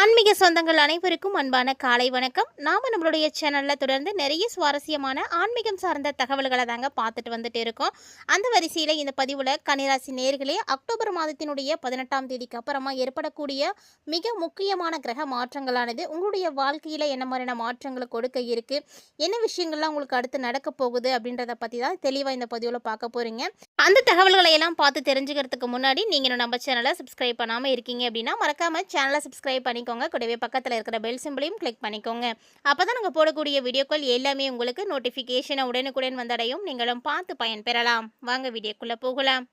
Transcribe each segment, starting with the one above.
ஆன்மீக சொந்தங்கள் அனைவருக்கும் அன்பான காலை வணக்கம். நம்மளுடைய சேனலில் தொடர்ந்து நிறைய சுவாரஸ்யமான ஆன்மீகம் சார்ந்த தகவல்களை தாங்க பார்த்துட்டு வந்துட்டு இருக்கோம். அந்த வரிசையில் இந்த பதிவில் கன்னிராசி நேயர்களே, அக்டோபர் மாதத்தினுடைய 18ஆம் தேதிக்கு அப்புறமா ஏற்படக்கூடிய மிக முக்கியமான கிரக மாற்றங்களானது உங்களுடைய வாழ்க்கையில் என்ன மாதிரியான மாற்றங்களை கொடுக்க இருக்குது, என்ன விஷயங்கள்லாம் உங்களுக்கு அடுத்து நடக்க போகுது அப்படின்றத பற்றி தான் தெளிவாக இந்த பதிவில் பார்க்க போகிறீங்க. அந்த தகவல்களை எல்லாம் பார்த்து தெரிஞ்சுக்கிறதுக்கு முன்னாடி நீங்கள் நம்ம சேனலை சப்ஸ்கிரைப் பண்ணாமல் இருக்கீங்க அப்படின்னா மறக்காமல் சேனலை சப்ஸ்கிரைப் பண்ணிக்கோங்க. கூடவே பக்கத்தில் இருக்கிற பெல் சிம்பிளையும் கிளிக் பண்ணிக்கோங்க. அப்போ தான் நாங்கள் போடக்கூடிய வீடியோக்கள் எல்லாமே உங்களுக்கு நோட்டிஃபிகேஷனை உடனுக்குடன் வந்தடையும். நீங்களும் பார்த்து பயன்பெறலாம். வாங்க வீடியோக்குள்ளே போகலாம்.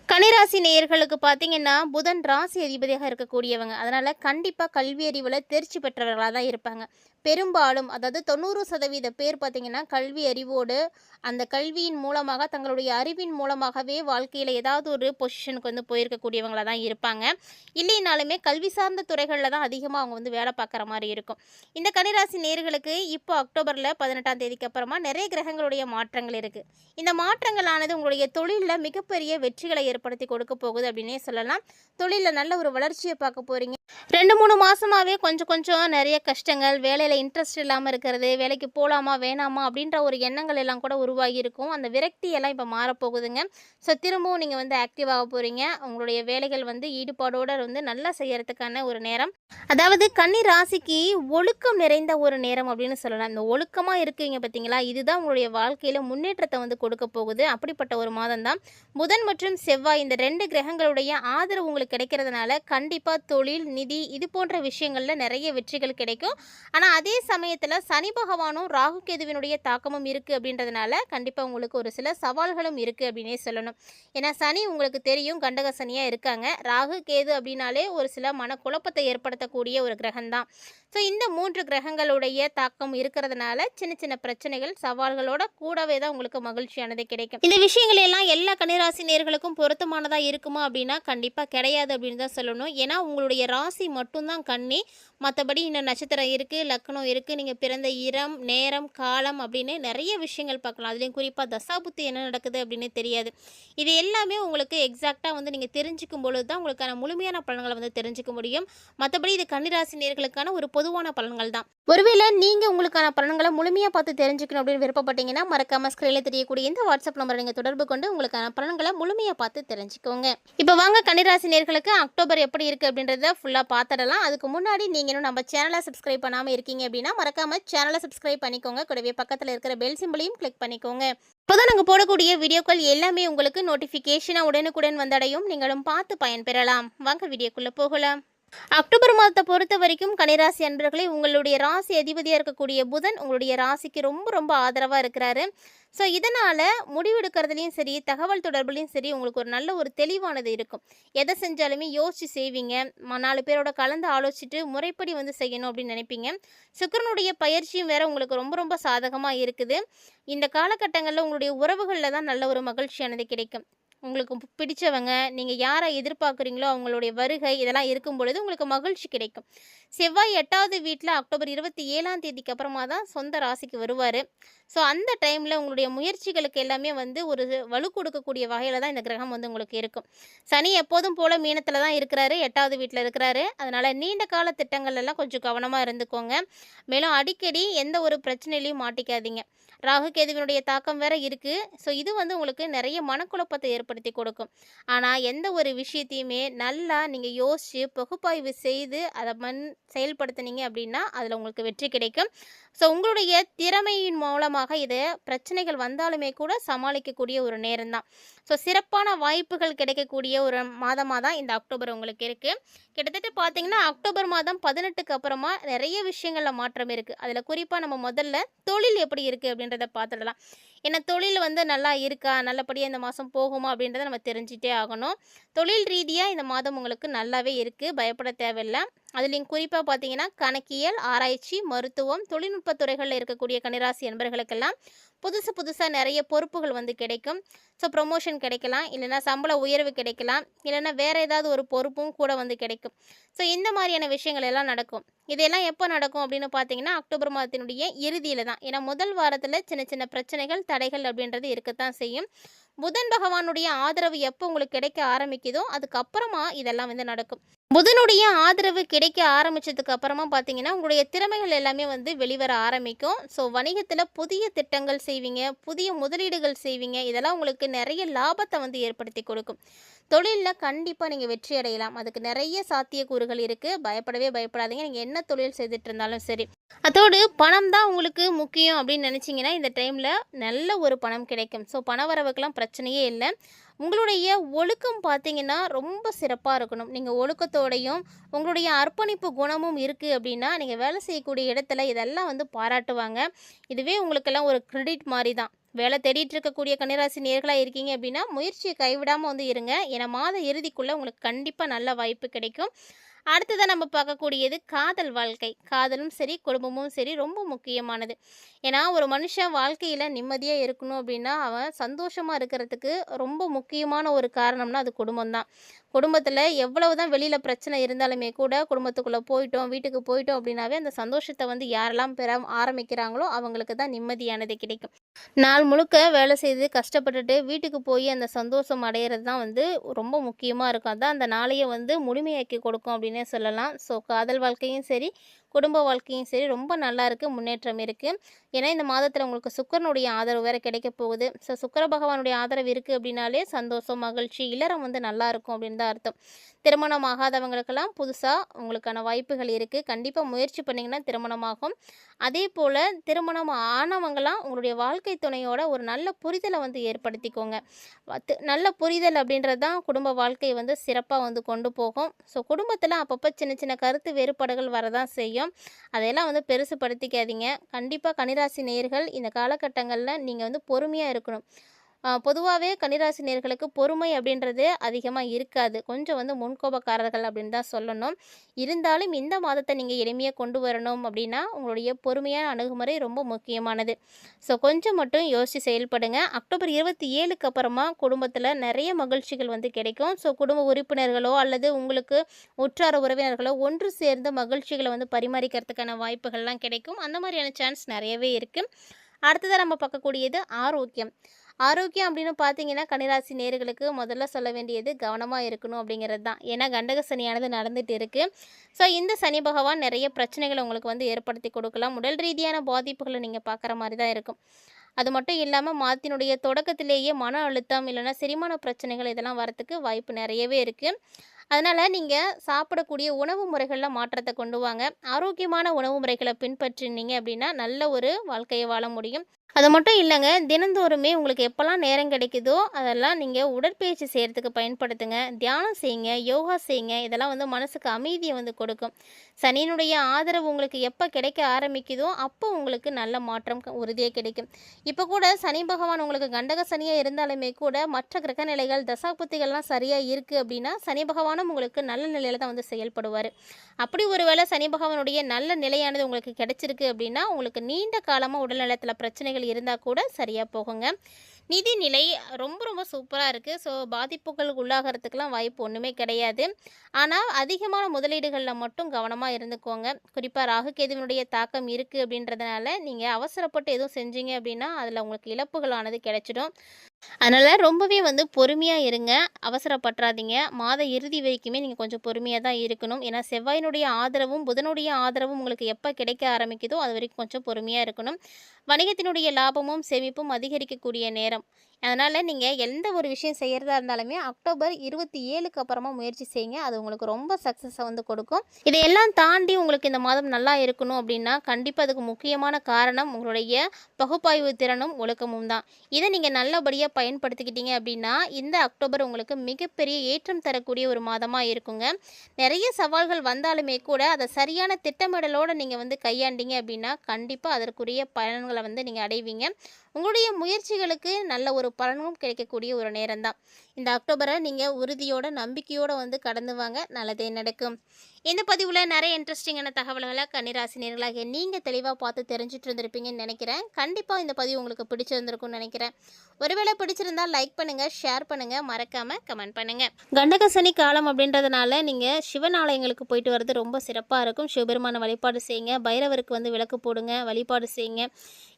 கன்னிராசி நேயர்களுக்கு பார்த்தீங்கன்னா புதன் ராசி அதிபதியாக இருக்கக்கூடியவங்க. அதனால் கண்டிப்பாக கல்வி அறிவில் தேர்ச்சி பெற்றவர்களாக தான் இருப்பாங்க. பெரும்பாலும் அதாவது 90% பேர் பார்த்திங்கன்னா கல்வி அறிவோடு அந்த கல்வியின் மூலமாக தங்களுடைய அறிவின் மூலமாகவே வாழ்க்கையில் ஏதாவது ஒரு பொசிஷனுக்கு வந்து போயிருக்கக்கூடியவங்களாக தான் இருப்பாங்க. இல்லைனாலுமே கல்வி சார்ந்த துறைகளில் தான் அதிகமாக அவங்க வந்து வேலை பார்க்குற மாதிரி இருக்கும். இந்த கன்னிராசி நேயர்களுக்கு இப்போ அக்டோபரில் 18ஆம் தேதிக்கு அப்புறமா நிறைய கிரகங்களுடைய மாற்றங்கள் இருக்குது. இந்த மாற்றங்களானது உங்களுடைய தொழிலில் மிகப்பெரிய வெற்றிகளை ஏற்படுத்தி கொடுக்க போகுது அப்படின்னே சொல்லலாம். தொழிலில் நல்ல ஒரு வளர்ச்சியை பார்க்க போகிறீங்க. 2-3 மாதமாகவே கொஞ்சம் நிறைய கஷ்டங்கள், வேலையில் இன்ட்ரெஸ்ட் இல்லாமல் இருக்கிறது, வேலைக்கு போகலாமா வேணாமா அப்படின்ற ஒரு எண்ணங்கள் எல்லாம் கூட உருவாகி இருக்கும். அந்த விரக்தியெல்லாம் இப்போ மாறப்போகுதுங்க. ஸோ திரும்பவும் நீங்கள் வந்து ஆக்டிவ் ஆக போகிறீங்க. உங்களுடைய வேலைகள் வந்து ஈடுபாடோடு வந்து நல்லா செய்யறதுக்கான ஒரு நேரம். அதாவது கன்னி ராசிக்கு ஒழுக்கம் நிறைந்த ஒரு நேரம் அப்படின்னு சொல்லலாம். இந்த ஒழுக்கமாக இருக்குவீங்க பார்த்தீங்களா, இதுதான் உங்களுடைய வாழ்க்கையில் முன்னேற்றத்தை வந்து கொடுக்க போகுது. அப்படிப்பட்ட ஒரு மாதம் தான். புதன் மற்றும் செவ்வாய் இந்த 2 கிரகங்களுடைய ஆதரவு உங்களுக்கு கிடைக்கிறதுனால கண்டிப்பாக தொழில், நிதி இது போன்ற விஷயங்களில் நிறைய வெற்றிகள் கிடைக்கும். ஆனால் அதே சமயத்தில் சனி பகவானும் ராகு கேதுவினுடைய தாக்கமும் இருக்குது அப்படின்றதுனால கண்டிப்பாக உங்களுக்கு ஒரு சில சவால்களும் இருக்குது அப்படின்னே சொல்லணும். ஏன்னா சனி உங்களுக்கு தெரியும் கண்டக சனியாக இருக்காங்க. ராகு கேது அப்படின்னாலே ஒரு சில மனக்குழப்பத்தை ஏற்படுத்தக்கூடிய ஒரு கிரகம்தான். ஸோ இந்த 3 கிரகங்களுடைய தாக்கம் இருக்கிறதுனால சின்ன சின்ன பிரச்சனைகள் சவால்களோட கூடவே தான் உங்களுக்கு மகிழ்ச்சியானது கிடைக்கும். இந்த விஷயங்கள் எல்லாம் எல்லா கன்னிராசி நேயர்களுக்கும் பொருத்தமானதாக இருக்குமா அப்படின்னா கண்டிப்பாக கிடையாது அப்படின்னு தான் சொல்லணும். ஏன்னா உங்களுடைய ராசி மட்டும்தான் கன்னி, மற்றபடி இன்னும் நட்சத்திரம் இருக்குது, லக்னம் இருக்குது, நீங்கள் பிறந்த இடம், நேரம், காலம் அப்படின்னு நிறைய விஷயங்கள் பார்க்கலாம். அதுலேயும் குறிப்பாக தசாபுத்தி என்ன நடக்குது அப்படின்னு தெரியாது. இது எல்லாமே உங்களுக்கு எக்ஸாக்டாக வந்து நீங்கள் தெரிஞ்சுக்கும் பொழுது தான் உங்களுக்கான முழுமையான பலன்களை வந்து தெரிஞ்சுக்க முடியும். மற்றபடி இது கன்னிராசி நேயர்களுக்கான ஒரு பொதுவான பலன்கள் தான். ஒருவேளை நீங்கள் உங்களுக்கான பலன்களை முழுமையாக பார்த்து தெரிஞ்சுக்கணும் அப்படின்னு விருப்பப்பட்டீங்கன்னா மறக்காம ஸ்க்ரீனில் தெரியக்கூடிய இந்த வாட்ஸ்அப் நம்பரை நீங்கள் தொடர்பு கொண்டு உங்களுக்கான பலன்களை முழுமையாக பார்த்து தெரிஞ்சுக்கோங்க. இப்போ வாங்க கன்னிராசி நேயர்களுக்கு அக்டோபர் எப்படி இருக்குது அப்படின்றத ஃபுல்லாக பார்த்துடலாம். அதுக்கு முன்னாடி நீங்கள் இன்னும் நம்ம சேனலை சப்ஸ்கிரைப் பண்ணாமல் இருக்கீங்க அப்படின்னா மறக்காம சேனலை சப்ஸ்கிரைப் பண்ணிக்கோங்க. கூடவே பக்கத்தில் இருக்கிற பெல் சிம்பிளையும் கிளிக் பண்ணிக்கோங்க. இப்போதான் நாங்கள் போடக்கூடிய வீடியோக்கள் எல்லாமே உங்களுக்கு நோட்டிஃபிகேஷனாக உடனுக்குடன் வந்தடையும். நீங்களும் பார்த்து பயன்பெறலாம். வாங்க வீடியோக்குள்ளே போகலாம். அக்டோபர் மாதத்தை பொறுத்த வரைக்கும் கன்னிராசி அன்பர்களே, உங்களுடைய ராசி அதிபதியாக இருக்கக்கூடிய புதன் உங்களுடைய ராசிக்கு ரொம்ப ஆதரவாக இருக்கிறாரு. ஸோ இதனால் முடிவெடுக்கிறதுலையும் சரி, தகவல் தொடர்புலையும் சரி உங்களுக்கு ஒரு நல்ல ஒரு தெளிவானது இருக்கும். எதை செஞ்சாலுமே யோசித்து செய்வீங்க. 4 பேரோட கலந்து ஆலோசிச்சுட்டு முறைப்படி வந்து செய்யணும் அப்படின்னு நினைப்பீங்க. சுக்கிரனுடைய பயிற்சியும் வேறு உங்களுக்கு ரொம்ப சாதகமாக இருக்குது. இந்த காலகட்டங்களில் உங்களுடைய உறவுகளில் தான் நல்ல ஒரு மகிழ்ச்சியானது கிடைக்கும். உங்களுக்கு பிடிச்சவங்க, நீங்கள் யாரை எதிர்பார்க்குறீங்களோ அவங்களுடைய வருகை இதெல்லாம் இருக்கும் பொழுது உங்களுக்கு மகிழ்ச்சி கிடைக்கும். செவ்வாய் 8வது வீட்டில் அக்டோபர் 27ஆம் தேதிக்கு அப்புறமா தான் சொந்த ராசிக்கு வருவார். ஸோ அந்த டைமில் உங்களுடைய முயற்சிகளுக்கு எல்லாமே வந்து ஒரு வலு கொடுக்கக்கூடிய வகையில் தான் இந்த கிரகம் வந்து உங்களுக்கு இருக்கும். சனி எப்போதும் போல் மீனத்தில் தான் இருக்கிறாரு, 8வது வீட்டில் இருக்கிறாரு. அதனால் நீண்ட கால திட்டங்கள் எல்லாம் கொஞ்சம் கவனமாக இருந்துக்கோங்க. மேலும் அடிக்கடி எந்த ஒரு பிரச்சனையிலையும் மாட்டிக்காதீங்க. ராகு கேதுவினுடைய தாக்கம் வேற இருக்குது. ஸோ இது வந்து உங்களுக்கு நிறைய மனக்குழப்பத்தை ஏற்படுத்தி கொடுக்கும். ஆனால் எந்த ஒரு விஷயத்தையுமே நல்லா நீங்கள் யோசித்து பகுப்பாய்வு செய்து அதை செயல்படுத்தினீங்க அப்படின்னா அதில் உங்களுக்கு வெற்றி கிடைக்கும். ஸோ உங்களுடைய திறமையின் மூலமாக இதை பிரச்சனைகள் வந்தாலுமே கூட சமாளிக்கக்கூடிய ஒரு நேரம் தான். ஸோ சிறப்பான வாய்ப்புகள் கிடைக்கக்கூடிய ஒரு மாதமாக தான் இந்த அக்டோபர் உங்களுக்கு இருக்குது. கிட்டத்தட்ட பார்த்தீங்கன்னா அக்டோபர் மாதம் 18க்கு அப்புறமா நிறைய விஷயங்களில் மாற்றம் இருக்குது. அதில் குறிப்பாக நம்ம முதல்ல தொழில் எப்படி இருக்குது அப்படின்றத பார்த்துடலாம். ஏன்னா தொழில் வந்து நல்லா இருக்கா, நல்லபடியாக இந்த மாதம் போகுமா அப்படின்றத நம்ம தெரிஞ்சிட்டே ஆகணும். தொழில் ரீதியாக இந்த மாதம் உங்களுக்கு நல்லாவே இருக்குது, பயப்பட தேவையில்லை. அதுலேயும் குறிப்பாக பார்த்தீங்கன்னா கணக்கியல், ஆராய்ச்சி, மருத்துவம், தொழில்நுட்ப துறைகளில் இருக்கக்கூடிய கன்னிராசி என்பர்களுக்கெல்லாம் புதுசாக நிறைய பொறுப்புகள் வந்து கிடைக்கும். ஸோ ப்ரொமோஷன் கிடைக்கலாம், இல்லைனா சம்பள உயர்வு கிடைக்கலாம், இல்லைனா வேறு ஏதாவது ஒரு பொறுப்பும் கூட வந்து கிடைக்கும். ஸோ இந்த மாதிரியான விஷயங்கள் எல்லாம் நடக்கும். இதெல்லாம் எப்போ நடக்கும் அப்படின்னு பார்த்தீங்கன்னா அக்டோபர் மாதத்தினுடைய இறுதியில் தான். ஏன்னா முதல் வாரத்தில் சின்ன பிரச்சனைகள், தடைகள் அப்படின்றது இருக்கத்தான் செய்யும். புதன் பகவானுடைய ஆதரவு எப்போ உங்களுக்கு கிடைக்க ஆரம்பிக்குதோ அதுக்கப்புறமா இதெல்லாம் வந்து நடக்கும். புதனுடைய ஆதரவு கிடைக்க ஆரம்பிச்சதுக்கு அப்புறமா பார்த்தீங்கன்னா, உங்களுடைய திறமைகள் எல்லாமே வந்து வெளிவர ஆரம்பிக்கும். ஸோ வணிகத்தில புதிய திட்டங்கள் செய்வீங்க, புதிய முதலீடுகள் செய்வீங்க. இதெல்லாம் உங்களுக்கு நிறைய லாபத்த வந்து ஏற்படுத்தி கொடுக்கும். தொழில்ல கண்டிப்பா நீங்க வெற்றி அடையலாம். அதுக்கு நிறைய சாத்தியக்கூறுகள் இருக்கு. பயப்படவே பயப்படாதீங்க. நீங்க என்ன தொழில் செய்துட்டு இருந்தாலும் சரி. அதோடு பணம் தான் உங்களுக்கு முக்கியம் அப்படின்னு நினைச்சீங்கன்னா, இந்த டைம்ல நல்ல ஒரு பணம் கிடைக்கும். ஸோ பணவரவுக்கெல்லாம் பிரச்சனையே இல்ல. உங்களுடைய ஒழுக்கம் பார்த்தீங்கன்னா, ரொம்ப சிறப்பா இருக்கணும். நீங்க ஒழுக்கத்தோடையும், உங்களுடைய அர்ப்பணிப்பு குணமும் இருக்கு அப்படின்னா, நீங்க வேலை செய்யக்கூடிய இடத்துல இதெல்லாம் வந்து பாராட்டுவாங்க. இதுவே உங்களுக்கெல்லாம் ஒரு கிரெடிட் மாரி தான். வேலை தேடிட்டு இருக்கக்கூடிய கன்னிராசி நேயர்களா இருக்கீங்க அப்படின்னா, முயற்சிய கைவிடாம வந்து இருங்க. ஏன்னா மாத இறுதிக்குள்ள உங்களுக்கு கண்டிப்பா நல்ல வாய்ப்பு கிடைக்கும். அடுத்ததா நம்ம பார்க்கக்கூடியது காதல் வாழ்க்கை. காதலும் சரி, குடும்பமும் சரி ரொம்ப முக்கியமானது. ஏன்னா, ஒரு மனுஷன் வாழ்க்கையில நிம்மதியா இருக்கணும் அப்படின்னா, அவன் சந்தோஷமா இருக்கிறதுக்கு ரொம்ப முக்கியமான ஒரு காரணம்னா, அது குடும்பம் தான். குடும்பத்தில எவ்வளவு தான் வெளியில பிரச்சனை இருந்தாலுமே கூட, குடும்பத்துக்குள்ள போயிட்டோம், வீட்டுக்கு போயிட்டோம் அப்படின்னாவே, அந்த சந்தோஷத்த வந்து யாரெல்லாம் பெற ஆரம்பிக்கிறாங்களோ, அவங்களுக்கு தான் நிம்மதியானது கிடைக்கும். நாள் முழுக்க வேலை செய்து கஷ்டப்பட்டுட்டு வீட்டுக்கு போய் அந்த சந்தோஷம் அடையிறது தான் வந்து ரொம்ப முக்கியமா இருக்கும். அதான் அந்த நாளைய வந்து முழுமையாக்கி கொடுக்கும் அப்படின்னே சொல்லலாம். ஸோ காதல் வாழ்க்கையும் சரி, குடும்ப வாழ்க்கையும் சரி ரொம்ப நல்லா இருக்கு, முன்னேற்றம் இருக்கு. ஏன்னா இந்த மாதத்துல உங்களுக்கு சுக்கிரனுடைய ஆதரவு வேற கிடைக்க போகுது. ஸோ சுக்கிர பகவானுடைய ஆதரவு இருக்கு அப்படின்னாலே சந்தோஷம், மகிழ்ச்சி, இல்லறம் வந்து நல்லா இருக்கும் அப்படின்னு தான் அர்த்தம். திருமணம் ஆகாதவங்களுக்கெல்லாம் புதுசா உங்களுக்கான வாய்ப்புகள் இருக்கு. கண்டிப்பா முயற்சி பண்ணீங்கன்னா திருமணமாகும். அதேபோல திருமணம் ஆனவங்கலாம் உங்களுடைய வாழ்க்கை துணையோட ஒரு நல்ல புரிதலை வந்து ஏற்படுத்திக்கோங்க. நல்ல புரிதல் அப்படின்றது தான் குடும்ப வாழ்க்கையை வந்து சிறப்பாக வந்து கொண்டு போகும். ஸோ குடும்பத்தில் அப்பப்போ சின்ன சின்ன கருத்து வேறுபாடுகள் வரதான் செய்யும். அதையெல்லாம் வந்து பெருசுபடுத்திக்காதீங்க. கண்டிப்பாக கன்னிராசி நேயர்கள் இந்த காலகட்டங்களில் நீங்கள் வந்து பொறுமையாக இருக்கணும். பொதுவாகவே கன்னிராசி நேயர்களுக்கு பொறுமை அப்படின்றது அதிகமாக இருக்காது. கொஞ்சம் வந்து முன்கோபக்காரர்கள் அப்படின்னு தான் சொல்லணும். இருந்தாலும் இந்த மாதத்தை நீங்கள் எளிமையாக கொண்டு வரணும் அப்படின்னா, உங்களுடைய பொறுமையான அணுகுமுறை ரொம்ப முக்கியமானது. ஸோ கொஞ்சம் மட்டும் யோசித்து செயல்படுங்க. அக்டோபர் 27க்கு அப்புறமா குடும்பத்தில் நிறைய மகிழ்ச்சிகள் வந்து கிடைக்கும். ஸோ குடும்ப உறுப்பினர்களோ அல்லது உங்களுக்கு உற்றார உறவினர்களோ ஒன்று சேர்ந்து மகிழ்ச்சிகளை வந்து பரிமாறிக்கிறதுக்கான வாய்ப்புகள்லாம் கிடைக்கும். அந்த மாதிரியான சான்ஸ் நிறையவே இருக்குது. அடுத்ததாக நம்ம பார்க்கக்கூடியது ஆரோக்கியம். ஆரோக்கியம் அப்படின்னு பார்த்தீங்கன்னா, கன்னிராசி நேயர்களுக்கு முதல்ல சொல்ல வேண்டியது கவனமாக இருக்கணும் அப்படிங்கிறது தான். ஏன்னா கண்டக சனியானது நடந்துட்டு இருக்கு. ஸோ இந்த சனி பகவான் நிறைய பிரச்சனைகளை உங்களுக்கு வந்து ஏற்படுத்தி கொடுக்கலாம். உடல் ரீதியான பாதிப்புகளை நீங்கள் பார்க்குற மாதிரி தான் இருக்கும். அது மட்டும் இல்லாமல் மாதத்தினுடைய தொடக்கத்திலேயே மன அழுத்தம் இல்லைன்னா செரிமான பிரச்சனைகள் இதெல்லாம் வரத்துக்கு வாய்ப்பு நிறையவே இருக்குது. அதனால் நீங்கள் சாப்பிடக்கூடிய உணவு முறைகளில் மாற்றத்தை கொண்டு வாங்க. ஆரோக்கியமான உணவு முறைகளை பின்பற்றினீங்க அப்படின்னா நல்ல ஒரு வாழ்க்கையை வாழ முடியும். அது மட்டும் இல்லைங்க, தினந்தோறுமே உங்களுக்கு எப்போல்லாம் நேரம் கிடைக்குதோ அதெல்லாம் நீங்கள் உடற்பயிற்சி செய்கிறதுக்கு பயன்படுத்துங்க. தியானம் செய்யுங்க, யோகா செய்யுங்க. இதெல்லாம் வந்து மனசுக்கு அமைதியை வந்து கொடுக்கும். சனியினுடைய ஆதரவு உங்களுக்கு எப்போ கிடைக்க ஆரம்பிக்குதோ அப்போ உங்களுக்கு நல்ல மாற்றம் உறுதியாக கிடைக்கும். இப்போ கூட சனி பகவான் உங்களுக்கு கண்டக சனியாக இருந்தாலுமே கூட மற்ற கிரக நிலைகள் தசாபுத்திகள்லாம் சரியாக இருக்குது அப்படின்னா சனி பகவானும் உங்களுக்கு நல்ல நிலையில் தான் வந்து செயல்படுவார். அப்படி ஒருவேளை சனி பகவானுடைய நல்ல நிலையானது உங்களுக்கு கிடைச்சிருக்கு அப்படின்னா உங்களுக்கு நீண்ட காலமாக உடல்நலத்தில் பிரச்சனைகள் இருந்தால் கூட சரியாக போகுங்க. நிதி நிலை ரொம்ப ரொம்ப சூப்பராக இருக்குது. ஸோ பாதிப்புகளுக்கு உள்ளாகிறதுக்கெலாம் வாய்ப்பு ஒன்றுமே கிடையாது. ஆனால் அதிகமான முதலீடுகளில் மட்டும் கவனமாக இருந்துக்கோங்க. குறிப்பாக ராகு கேதுவினுடைய தாக்கம் இருக்குது அப்படின்றதுனால நீங்கள் அவசரப்பட்டு எதுவும் செஞ்சீங்க அப்படின்னா அதில் உங்களுக்கு இழப்புகளானது கிடைச்சிடும். அதனால் ரொம்பவே வந்து பொறுமையாக இருங்க, அவசரப்பட்டுறாதீங்க. மாத இறுதி வரைக்குமே நீங்கள் கொஞ்சம் பொறுமையாக தான் இருக்கணும். ஏன்னா செவ்வாயினுடைய ஆதரவும் புதனுடைய ஆதரவும் உங்களுக்கு எப்போ கிடைக்க ஆரம்பிக்குதோ அது வரைக்கும் கொஞ்சம் பொறுமையாக இருக்கணும். வணிகத்தினுடைய லாபமும் சேமிப்பும் அதிகரிக்கக்கூடிய நேரம். அதனால் நீங்கள் எந்த ஒரு விஷயம் செய்கிறதா இருந்தாலுமே அக்டோபர் 27க்கு அப்புறமா முயற்சி செய்யுங்க. அது உங்களுக்கு ரொம்ப சக்ஸஸை வந்து கொடுக்கும். இதையெல்லாம் தாண்டி உங்களுக்கு இந்த மாதம் நல்லா இருக்கணும் அப்படின்னா கண்டிப்பாக அதுக்கு முக்கியமான காரணம் உங்களுடைய பகுப்பாய்வு திறனும் ஒழுக்கமும் தான். இதை நீங்கள் நல்லபடியாக பயன்படுத்திக்கிட்டீங்க அப்படின்னா இந்த அக்டோபர் உங்களுக்கு மிகப்பெரிய ஏற்றம் தரக்கூடிய ஒரு மாதமாக இருக்குங்க. நிறைய சவால்கள் வந்தாலுமே கூட அதை சரியான திட்டமிடலோடு நீங்கள் வந்து கையாண்டீங்க அப்படின்னா கண்டிப்பாக அதற்குரிய பலன்களை வந்து நீங்கள் அடைவீங்க. உங்களுடைய முயற்சிகளுக்கு நல்ல ஒரு பலனும் கிடைக்கக்கூடிய ஒரு நேரம் தான். இந்த அக்டோபரை நீங்கள் உறுதியோட நம்பிக்கையோடு வந்து கடந்து வாங்க, நல்லதே நடக்கும். இந்த பதிவில் நிறைய இன்ட்ரெஸ்டிங்கான தகவல்களை கன்னிராசினியர்களாக நீங்கள் தெளிவாக பார்த்து தெரிஞ்சுட்டு இருந்திருப்பீங்கன்னு நினைக்கிறேன். கண்டிப்பாக இந்த பதிவு உங்களுக்கு பிடிச்சிருந்திருக்கும்னு நினைக்கிறேன். ஒருவேளை பிடிச்சிருந்தா லைக் பண்ணுங்கள், ஷேர் பண்ணுங்கள், மறக்காமல் கமெண்ட் பண்ணுங்கள். கண்டக சனி காலம் அப்படின்றதுனால நீங்கள் சிவன் ஆலயங்களுக்கு போயிட்டு வர்றது ரொம்ப சிறப்பாக இருக்கும். சிவபெருமான வழிபாடு செய்யுங்க, பைரவருக்கு வந்து விளக்கு போடுங்க, வழிபாடு செய்யுங்க.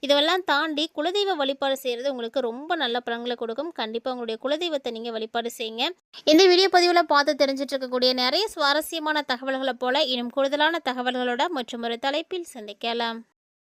இதெல்லாம் தாண்டி குலதெய்வ வழிபாடு செய்கிறது உங்களுக்கு ரொம்ப நல்ல பலன்களை கொடுக்கும். கண்டிப்பாக உங்களுடைய குலதெய்வத்தை நீங்கள் வழிபாடு செய்யுங்க. இந்த வீடியோ பதிவில் பார்த்து தெரிஞ்சிட்டு இருக்கக்கூடிய நிறைய சுவாரஸ்யமான தகவல்களை போல இன்னும் கூடுதலான தகவல்களோட மற்றும் ஒரு தலைப்பில் சந்திக்கலாம்.